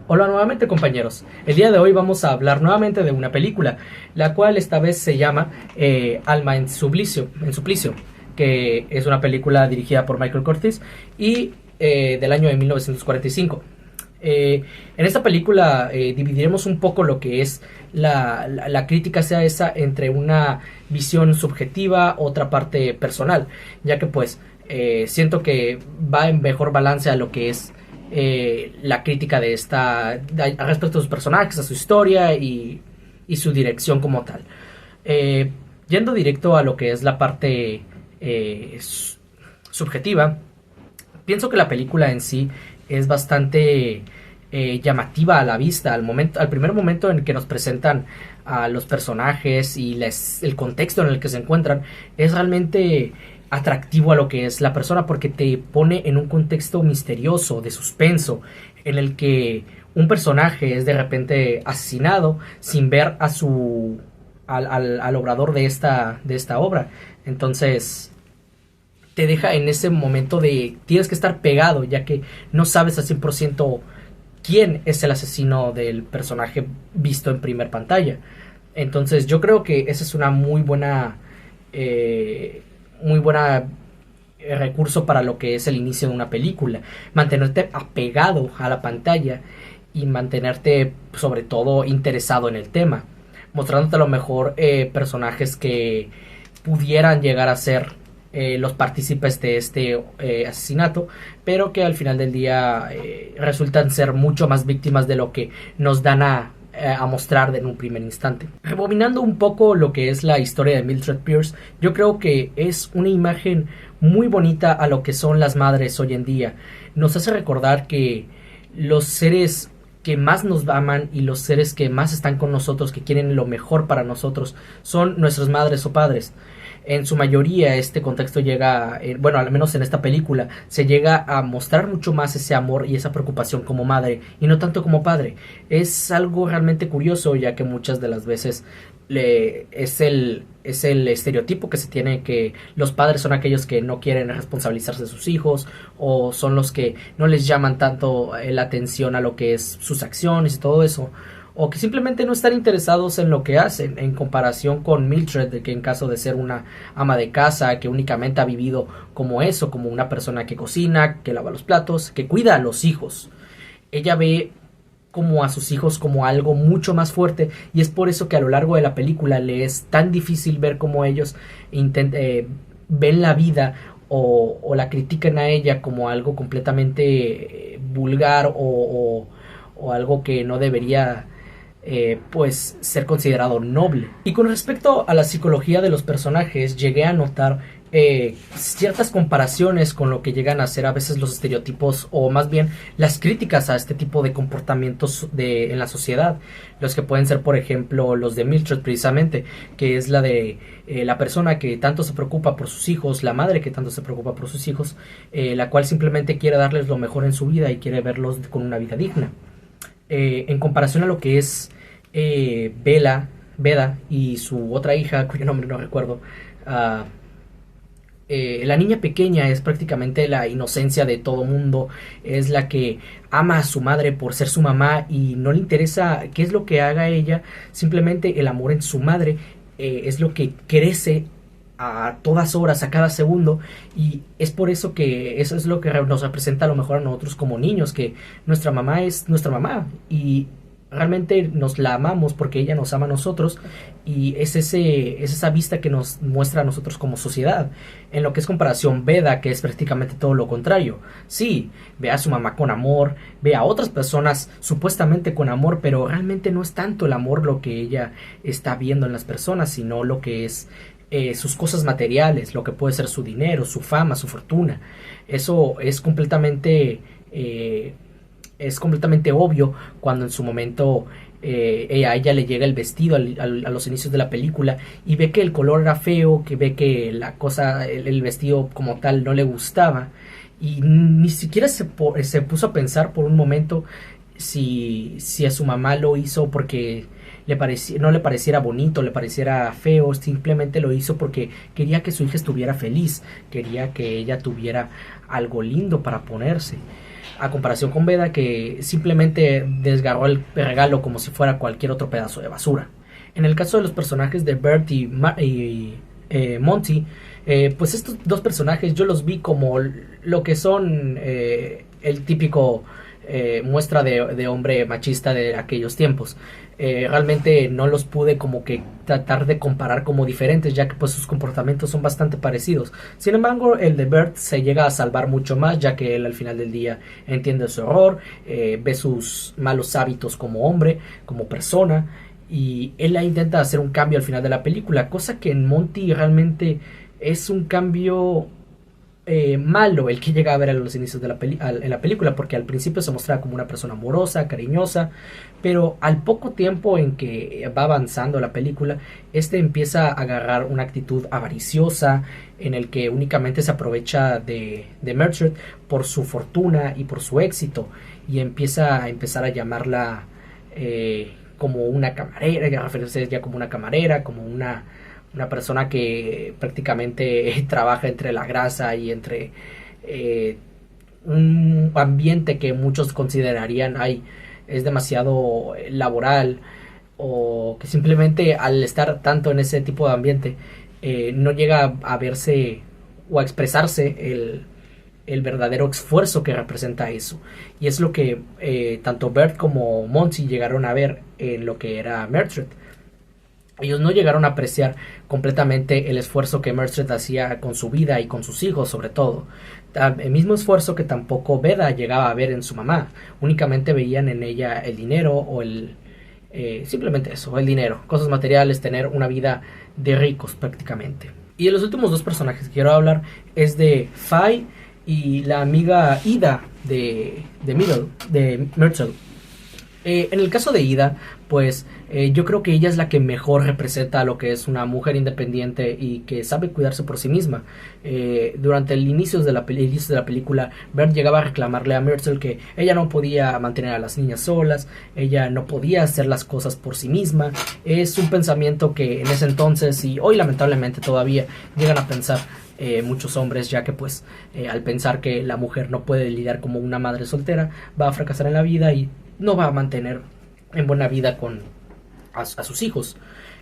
Hola nuevamente compañeros, el día de hoy vamos a hablar nuevamente de una película, la cual esta vez se llama Alma en Suplicio, que es una película dirigida por Michael Curtiz y del año de 1945. En esta película dividiremos un poco lo que es la crítica sea esa entre una visión subjetiva, otra parte personal, ya que pues siento que va en mejor balance a lo que es la crítica de respecto a sus personajes, a su historia y su dirección como tal. Yendo directo a lo que es la parte subjetiva, pienso que la película en sí es bastante llamativa a la vista al primer momento en que nos presentan a los personajes y el contexto en el que se encuentran. Es realmente atractivo a lo que es la persona porque te pone en un contexto misterioso de suspenso en el que un personaje es de repente asesinado sin ver a al obrador de esta obra. Entonces te deja en ese momento de tienes que estar pegado, ya que no sabes al 100% quién es el asesino del personaje visto en primer pantalla. Entonces yo creo que esa es una muy buena recurso para lo que es el inicio de una película. Mantenerte apegado a la pantalla y mantenerte sobre todo interesado en el tema, mostrándote a lo mejor personajes que pudieran llegar a ser los partícipes de este asesinato, pero que al final del día resultan ser mucho más víctimas de lo que nos dan a mostrar en un primer instante. Rebobinando un poco lo que es la historia de Mildred Pierce, yo creo que es una imagen muy bonita a lo que son las madres hoy en día. Nos hace recordar que los seres que más nos aman y los seres que más están con nosotros, que quieren lo mejor para nosotros, son nuestras madres o padres. En su mayoría este contexto llega, bueno, al menos en esta película, se llega a mostrar mucho más ese amor y esa preocupación como madre y no tanto como padre. Es algo realmente curioso, ya que muchas de las veces es el estereotipo que se tiene, que los padres son aquellos que no quieren responsabilizarse de sus hijos o son los que no les llaman tanto la atención a lo que es sus acciones y todo eso, o que simplemente no están interesados en lo que hacen, en comparación con Mildred, que en caso de ser una ama de casa que únicamente ha vivido como eso, como una persona que cocina, que lava los platos, que cuida a los hijos. Ella ve como a sus hijos como algo mucho más fuerte, y es por eso que a lo largo de la película le es tan difícil ver cómo ellos ven la vida o la critican a ella como algo completamente vulgar o algo que no debería pues ser considerado noble. Y con respecto a la psicología de los personajes, llegué a notar ciertas comparaciones con lo que llegan a ser a veces los estereotipos, o más bien las críticas a este tipo de comportamientos en la sociedad, los que pueden ser por ejemplo los de Mildred precisamente, que es la de la persona que tanto se preocupa por sus hijos, la madre que tanto se preocupa por sus hijos, la cual simplemente quiere darles lo mejor en su vida y quiere verlos con una vida digna. En comparación a lo que es Beda y su otra hija, cuyo nombre no recuerdo, la niña pequeña es prácticamente la inocencia de todo mundo, es la que ama a su madre por ser su mamá y no le interesa qué es lo que haga ella, simplemente el amor en su madre es lo que crece a todas horas, a cada segundo, y es por eso que eso es lo que nos representa a lo mejor a nosotros como niños, que nuestra mamá es nuestra mamá y realmente nos la amamos porque ella nos ama a nosotros, y es esa vista que nos muestra a nosotros como sociedad. En lo que es comparación Beda, que es prácticamente todo lo contrario. Sí, ve a su mamá con amor, ve a otras personas supuestamente con amor, pero realmente no es tanto el amor lo que ella está viendo en las personas, sino lo que es sus cosas materiales, lo que puede ser su dinero, su fama, su fortuna. Eso es completamente obvio cuando en su momento a ella le llega el vestido a los inicios de la película y ve que el color era feo, que ve que el vestido como tal no le gustaba, y ni siquiera se puso a pensar por un momento si a su mamá lo hizo porque no le pareciera bonito, le pareciera feo, simplemente lo hizo porque quería que su hija estuviera feliz, quería que ella tuviera algo lindo para ponerse. a comparación con Beda, que simplemente desgarró el regalo como si fuera cualquier otro pedazo de basura. En el caso de los personajes de Bert y Monty, pues estos dos personajes yo los vi como lo que son el típico muestra de hombre machista de aquellos tiempos. Realmente no los pude como que tratar de comparar como diferentes, ya que pues sus comportamientos son bastante parecidos. Sin embargo, el de Bert se llega a salvar mucho más, ya que él al final del día entiende su error, ve sus malos hábitos como hombre, como persona, y él intenta hacer un cambio al final de la película, cosa que en Monty realmente es un cambio malo el que llega a ver a los inicios de en la película, porque al principio se mostraba como una persona amorosa, cariñosa, pero al poco tiempo en que va avanzando la película, este empieza a agarrar una actitud avariciosa en el que únicamente se aprovecha de Mildred por su fortuna y por su éxito, y empieza a empezar a llamarla como una camarera, a referirse ya como una camarera, como una persona que prácticamente trabaja entre la grasa y entre un ambiente que muchos considerarían es demasiado laboral, o que simplemente al estar tanto en ese tipo de ambiente no llega a verse o a expresarse el verdadero esfuerzo que representa eso. Y es lo que tanto Bert como Monty llegaron a ver en lo que era Mildred. Ellos no llegaron a apreciar completamente el esfuerzo que Mildred hacía con su vida y con sus hijos, sobre todo. El mismo esfuerzo que tampoco Beda llegaba a ver en su mamá. Únicamente veían en ella el dinero o simplemente eso, el dinero, cosas materiales, tener una vida de ricos prácticamente. Y de los últimos dos personajes que quiero hablar es de Faye y la amiga Ida de Myrtle. En el caso de Ida, pues yo creo que ella es la que mejor representa lo que es una mujer independiente y que sabe cuidarse por sí misma. Durante el inicio de la película, Bert llegaba a reclamarle a Myrtle que ella no podía mantener a las niñas solas, ella no podía hacer las cosas por sí misma. Es un pensamiento que en ese entonces y hoy lamentablemente todavía llegan a pensar muchos hombres, ya que pues al pensar que la mujer no puede lidiar como una madre soltera, va a fracasar en la vida y no va a mantener en buena vida a sus hijos,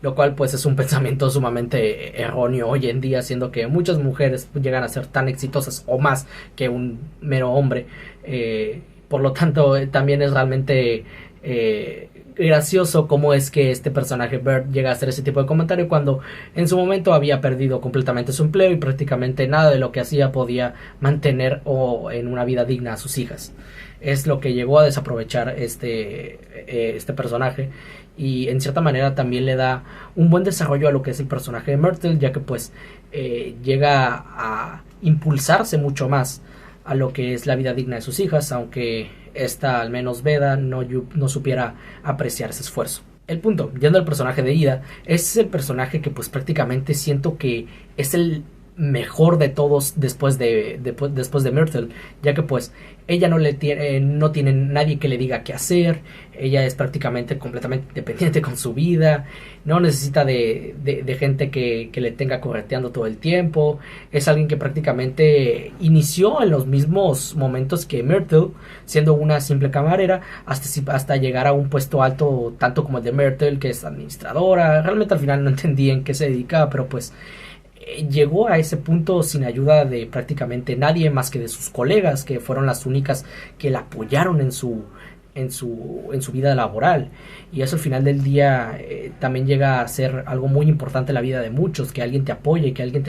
lo cual pues es un pensamiento sumamente erróneo hoy en día, siendo que muchas mujeres llegan a ser tan exitosas o más que un mero hombre. Por lo tanto también es realmente gracioso cómo es que este personaje Bert llega a hacer ese tipo de comentario cuando en su momento había perdido completamente su empleo y prácticamente nada de lo que hacía podía mantener o en una vida digna a sus hijas. Es lo que llegó a desaprovechar este personaje, y en cierta manera también le da un buen desarrollo a lo que es el personaje de Myrtle, ya que pues llega a impulsarse mucho más a lo que es la vida digna de sus hijas, aunque esta, al menos Beda, no supiera apreciar ese esfuerzo. El punto, yendo al personaje de Ida, es el personaje que pues prácticamente siento que es el mejor de todos después de Myrtle, ya que pues ella no tiene nadie que le diga qué hacer, ella es prácticamente completamente independiente con su vida, no necesita de gente que le tenga correteando todo el tiempo, es alguien que prácticamente inició en los mismos momentos que Myrtle, siendo una simple camarera, hasta llegar a un puesto alto tanto como el de Myrtle, que es administradora. Realmente al final no entendí en qué se dedicaba, pero pues llegó a ese punto sin ayuda de prácticamente nadie más que de sus colegas, que fueron las únicas que la apoyaron en su vida laboral. Y eso al final del día también llega a ser algo muy importante en la vida de muchos, que alguien te apoye, que alguien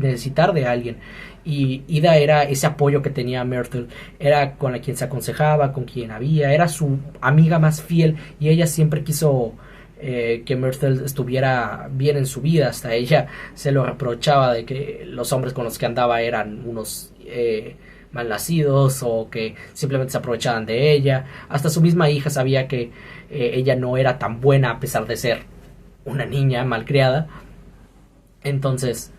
necesitar de alguien. Y Ida era ese apoyo que tenía Myrtle, era con quien se aconsejaba, con quien era su amiga más fiel, y ella siempre quiso que Myrtle estuviera bien en su vida. Hasta ella se lo reprochaba de que los hombres con los que andaba eran unos malnacidos, o que simplemente se aprovechaban de ella. Hasta su misma hija sabía que ella no era tan buena a pesar de ser una niña malcriada. Entonces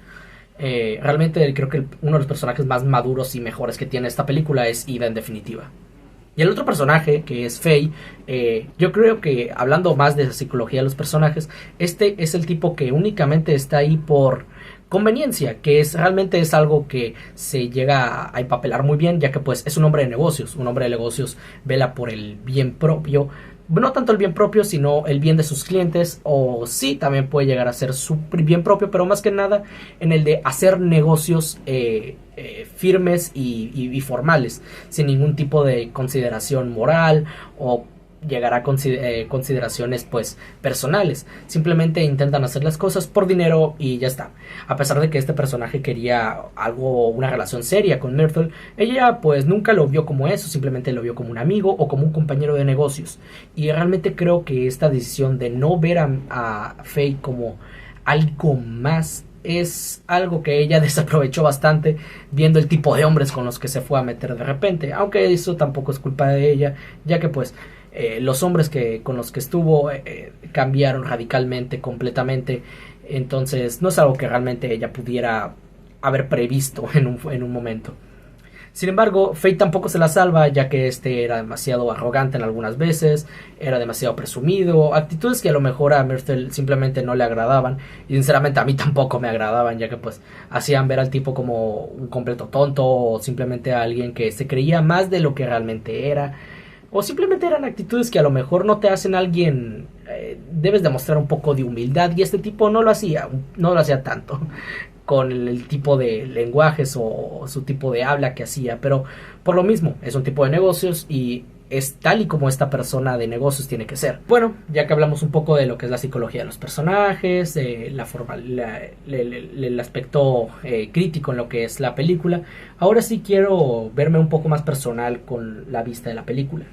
realmente creo que uno de los personajes más maduros y mejores que tiene esta película es Ida, en definitiva. Y el otro personaje, que es Faye, yo creo que, hablando más de la psicología de los personajes, este es el tipo que únicamente está ahí por conveniencia, que es realmente es algo que se llega a empapelar muy bien, ya que pues es un hombre de negocios. Un hombre de negocios vela por el bien propio, no tanto el bien propio, sino el bien de sus clientes, o sí, también puede llegar a ser su bien propio, pero más que nada en el de hacer negocios firmes y formales, sin ningún tipo de consideración moral o llegar a consideraciones pues personales. Simplemente intentan hacer las cosas por dinero y ya está. A pesar de que este personaje quería algo, una relación seria con Myrtle, ella pues nunca lo vio como eso, simplemente lo vio como un amigo o como un compañero de negocios. Y realmente creo que esta decisión de no ver a Faye como algo más es algo que ella desaprovechó bastante, viendo el tipo de hombres con los que se fue a meter de repente, aunque eso tampoco es culpa de ella, ya que pues los hombres con los que estuvo cambiaron radicalmente, completamente. Entonces no es algo que realmente ella pudiera haber previsto en un momento. Sin embargo, Faye tampoco se la salva, ya que este era demasiado arrogante en algunas veces, era demasiado presumido, actitudes que a lo mejor a Myrtle simplemente no le agradaban, y sinceramente a mí tampoco me agradaban, ya que pues hacían ver al tipo como un completo tonto, o simplemente a alguien que se creía más de lo que realmente era, o simplemente eran actitudes que a lo mejor no te hacen alguien, debes demostrar un poco de humildad, y este tipo no lo hacía tanto con el tipo de lenguajes o su tipo de habla que hacía, pero por lo mismo es un tipo de negocios y es tal y como esta persona de negocios tiene que ser. Bueno, ya que hablamos un poco de lo que es la psicología de los personajes, la forma, el aspecto crítico en lo que es la película, ahora sí quiero verme un poco más personal con la vista de la película.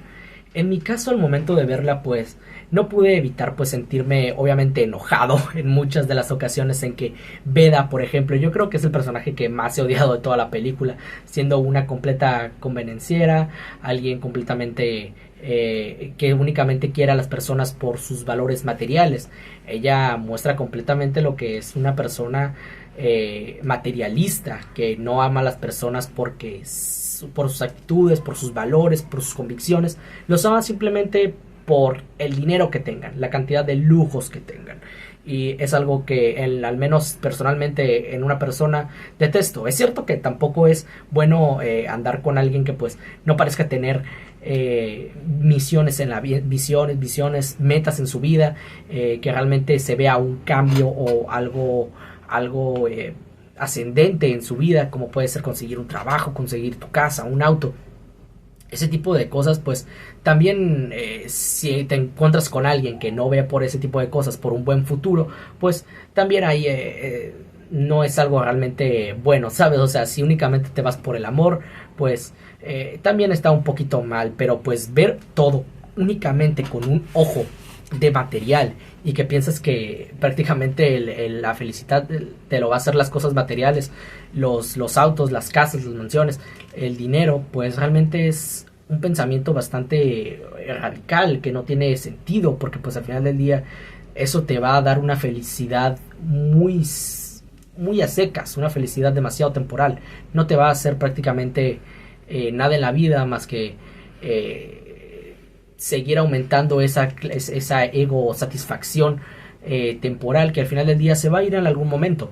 En mi caso, al momento de verla, pues no pude evitar pues sentirme obviamente enojado en muchas de las ocasiones en que Veda, por ejemplo, yo creo que es el personaje que más he odiado de toda la película, siendo una completa convenenciera, alguien completamente que únicamente quiere a las personas por sus valores materiales. Ella muestra completamente lo que es una persona materialista, que no ama a las personas porque por sus actitudes, por sus valores, por sus convicciones, los aman simplemente por el dinero que tengan, la cantidad de lujos que tengan. Y es algo que al menos personalmente en una persona detesto. Es cierto que tampoco es bueno andar con alguien que pues no parezca tener misiones en la visiones, metas en su vida, que realmente se vea un cambio o algo ascendente en su vida, como puede ser conseguir un trabajo, conseguir tu casa, un auto, ese tipo de cosas. Pues también si te encuentras con alguien que no ve por ese tipo de cosas, por un buen futuro, pues también ahí no es algo realmente bueno, ¿sabes? O sea, si únicamente te vas por el amor, pues también está un poquito mal, pero pues ver todo únicamente con un ojo de material y que piensas que prácticamente la felicidad te lo va a hacer las cosas materiales, los autos, las casas, las mansiones, el dinero, pues realmente es un pensamiento bastante radical, que no tiene sentido, porque pues al final del día eso te va a dar una felicidad muy a secas, una felicidad demasiado temporal, no te va a hacer prácticamente nada en la vida más que seguir aumentando esa ego satisfacción temporal, que al final del día se va a ir en algún momento.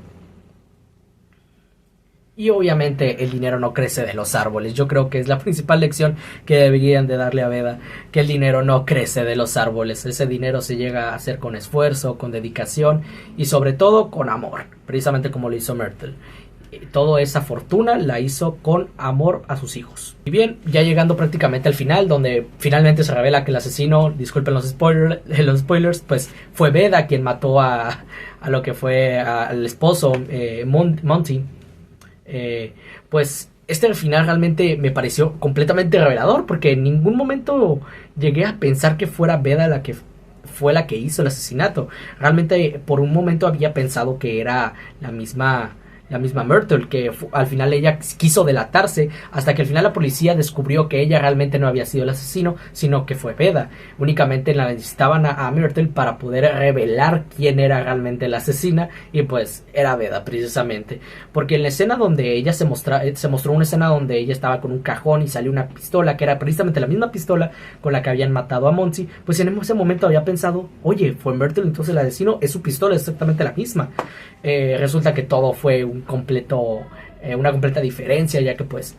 Y obviamente el dinero no crece de los árboles. Yo creo que es la principal lección que deberían de darle a Veda, que el dinero no crece de los árboles. Ese dinero se llega a hacer con esfuerzo, con dedicación y sobre todo con amor, precisamente como lo hizo Myrtle. Toda esa fortuna la hizo con amor a sus hijos. Y bien, ya llegando prácticamente al final, donde finalmente se revela que el asesino, disculpen los spoilers, pues fue Veda quien mató a lo que fue al esposo Monty. Pues este al final realmente me pareció completamente revelador, porque en ningún momento llegué a pensar que fuera Veda la que fue la que hizo el asesinato. Realmente por un momento había pensado que era la misma la misma Myrtle, que al final ella quiso delatarse, hasta que al final la policía descubrió que ella realmente no había sido el asesino, sino que fue Beda. Únicamente la necesitaban a Myrtle para poder revelar quién era realmente la asesina, y pues era Beda precisamente, porque en la escena donde ella se mostró una escena donde ella estaba con un cajón y salió una pistola, que era precisamente la misma pistola con la que habían matado a Monty, pues en ese momento había pensado, oye, fue Myrtle entonces el asesino, es su pistola, es exactamente la misma. Resulta que todo fue una completa diferencia, ya que pues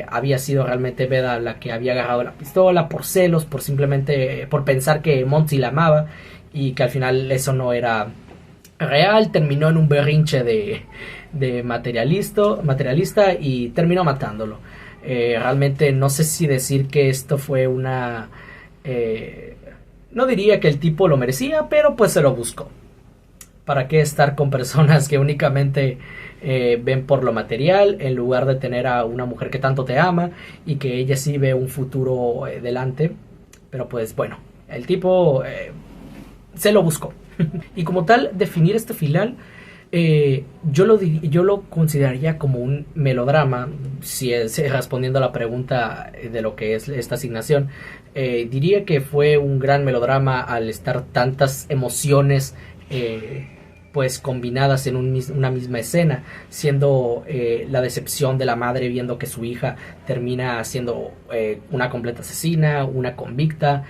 había sido realmente Beda la que había agarrado la pistola por celos, por simplemente por pensar que Monty la amaba, y que al final eso no era real. Terminó en un berrinche de materialista y terminó matándolo. Realmente no sé si decir que esto fue una... no diría que el tipo lo merecía, pero pues se lo buscó. ¿Para qué estar con personas que únicamente ven por lo material, en lugar de tener a una mujer que tanto te ama y que ella sí ve un futuro delante? Pero pues bueno, el tipo se lo buscó. Y como tal, definir este final, yo lo consideraría como un melodrama, si es respondiendo a la pregunta de lo que es esta asignación. Diría que fue un gran melodrama al estar tantas emociones pues combinadas en una misma escena, siendo la decepción de la madre viendo que su hija termina siendo una completa asesina, una convicta,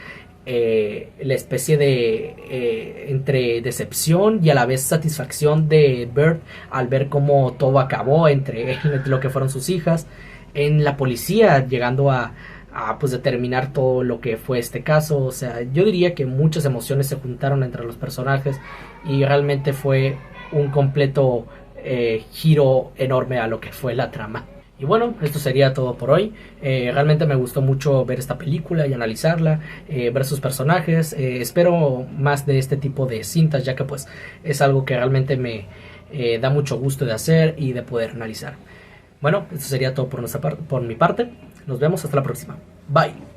la especie de entre decepción y a la vez satisfacción de Bert al ver cómo todo acabó entre lo que fueron sus hijas, en la policía llegando a pues determinar todo lo que fue este caso. O sea, yo diría que muchas emociones se juntaron entre los personajes y realmente fue un completo giro enorme a lo que fue la trama. Y bueno, esto sería todo por hoy. Realmente me gustó mucho ver esta película y analizarla, ver sus personajes. Espero más de este tipo de cintas, ya que pues es algo que realmente me da mucho gusto de hacer y de poder analizar. Bueno, esto sería todo por mi parte. Nos vemos hasta la próxima. Bye.